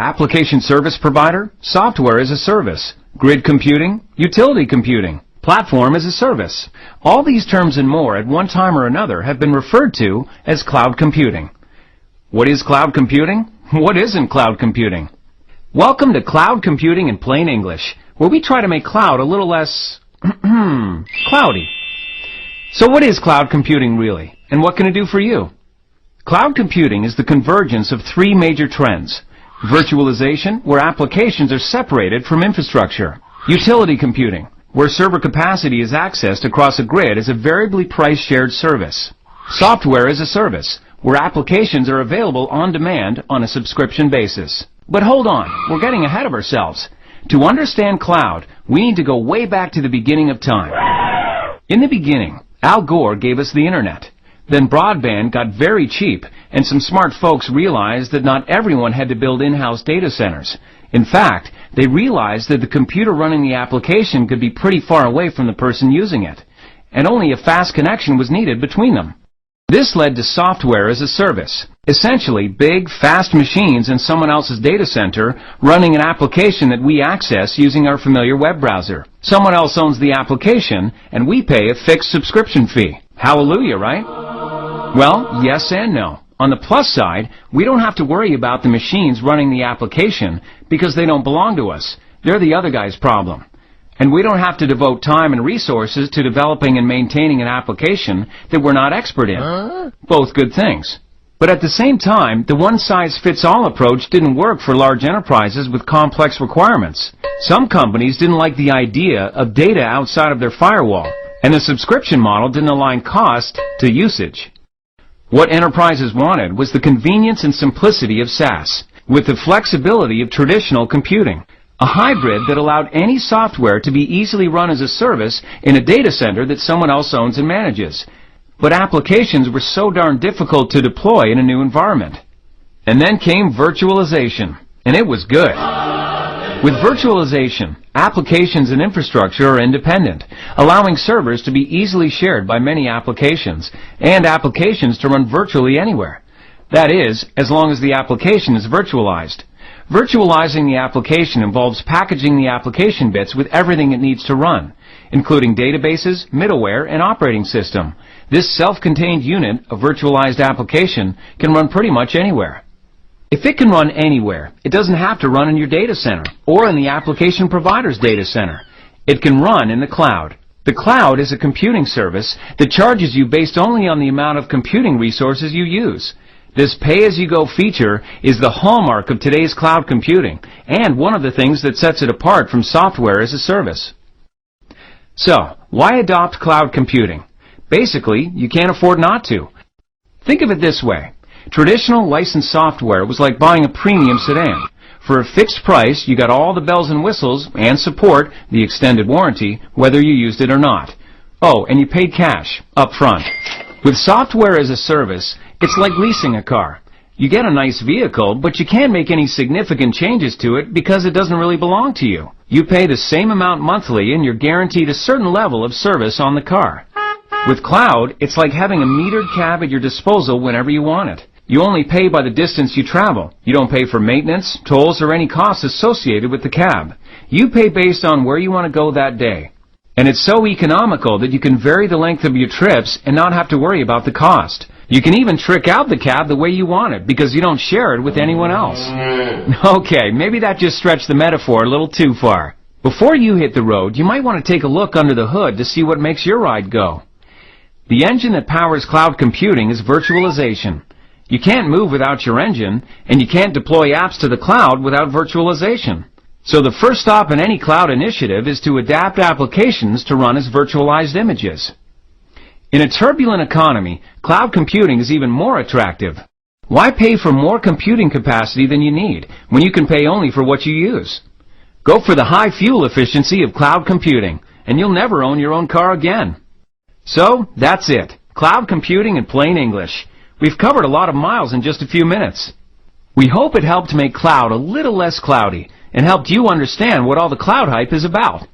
Application service provider, software as a service, grid computing, utility computing, platform as a service. All these terms and more at one time or another have been referred to as cloud computing. What is cloud computing? What isn't cloud computing? Welcome to Cloud Computing in Plain English, where we try to make cloud a little less cloudy. So what is cloud computing really, and what can it do for you? Cloud computing is the convergence of three major trends. Virtualization, where applications are separated from infrastructure. Utility computing, where server capacity is accessed across a grid as a variably priced shared service. Software as a service, where applications are available on demand on a subscription basis. But hold on, we're getting ahead of ourselves. To understand cloud, we need to go way back to the beginning of time. In the beginning, Al Gore gave us the internet. Then broadband got very cheap, and some smart folks realized that not everyone had to build in-house data centers. In fact, they realized that the computer running the application could be pretty far away from the person using it, and only a fast connection was needed between them. This led to software as a service. Essentially, big, fast machines in someone else's data center running an application that we access using our familiar web browser. Someone else owns the application, and we pay a fixed subscription fee. Hallelujah, right? Well, yes and no. On the plus side, we don't have to worry about the machines running the application because they don't belong to us. They're the other guy's problem. And we don't have to devote time and resources to developing and maintaining an application that we're not expert in. Both good things. But at the same time, the one-size-fits-all approach didn't work for large enterprises with complex requirements. Some companies didn't like the idea of data outside of their firewall, and the subscription model didn't align cost to usage. What enterprises wanted was the convenience and simplicity of SaaS, with the flexibility of traditional computing. A hybrid that allowed any software to be easily run as a service in a data center that someone else owns and manages. But applications were so darn difficult to deploy in a new environment. And then came virtualization, and it was good. With virtualization, applications and infrastructure are independent, allowing servers to be easily shared by many applications, and applications to run virtually anywhere. That is, as long as the application is virtualized. Virtualizing the application involves packaging the application bits with everything it needs to run, including databases, middleware, and operating system. This self-contained unit, a virtualized application, can run pretty much anywhere. If it can run anywhere, it doesn't have to run in your data center or in the application provider's data center. It can run in the cloud. The cloud is a computing service that charges you based only on the amount of computing resources you use. This pay-as-you-go feature is the hallmark of today's cloud computing and one of the things that sets it apart from software as a service. So, why adopt cloud computing? Basically, you can't afford not to. Think of it this way. Traditional licensed software was like buying a premium sedan. For a fixed price, you got all the bells and whistles and support, the extended warranty, whether you used it or not. Oh, and you paid cash, up front. With software as a service, it's like leasing a car. You get a nice vehicle, but you can't make any significant changes to it because it doesn't really belong to you. You pay the same amount monthly and you're guaranteed a certain level of service on the car. With cloud, it's like having a metered cab at your disposal whenever you want it. You only pay by the distance you travel. You don't pay for maintenance, tolls, or any costs associated with the cab. You pay based on where you want to go that day. And it's so economical that you can vary the length of your trips and not have to worry about the cost. You can even trick out the cab the way you want it because you don't share it with anyone else. Okay, maybe that just stretched the metaphor a little too far. Before you hit the road, you might want to take a look under the hood to see what makes your ride go. The engine that powers cloud computing is virtualization. You can't move without your engine, and you can't deploy apps to the cloud without virtualization. So the first stop in any cloud initiative is to adapt applications to run as virtualized images. In a turbulent economy, cloud computing is even more attractive. Why pay for more computing capacity than you need when you can pay only for what you use? Go for the high fuel efficiency of cloud computing, and you'll never own your own car again. So, that's it. Cloud computing in plain English. We've covered a lot of miles in just a few minutes. We hope it helped make cloud a little less cloudy and helped you understand what all the cloud hype is about.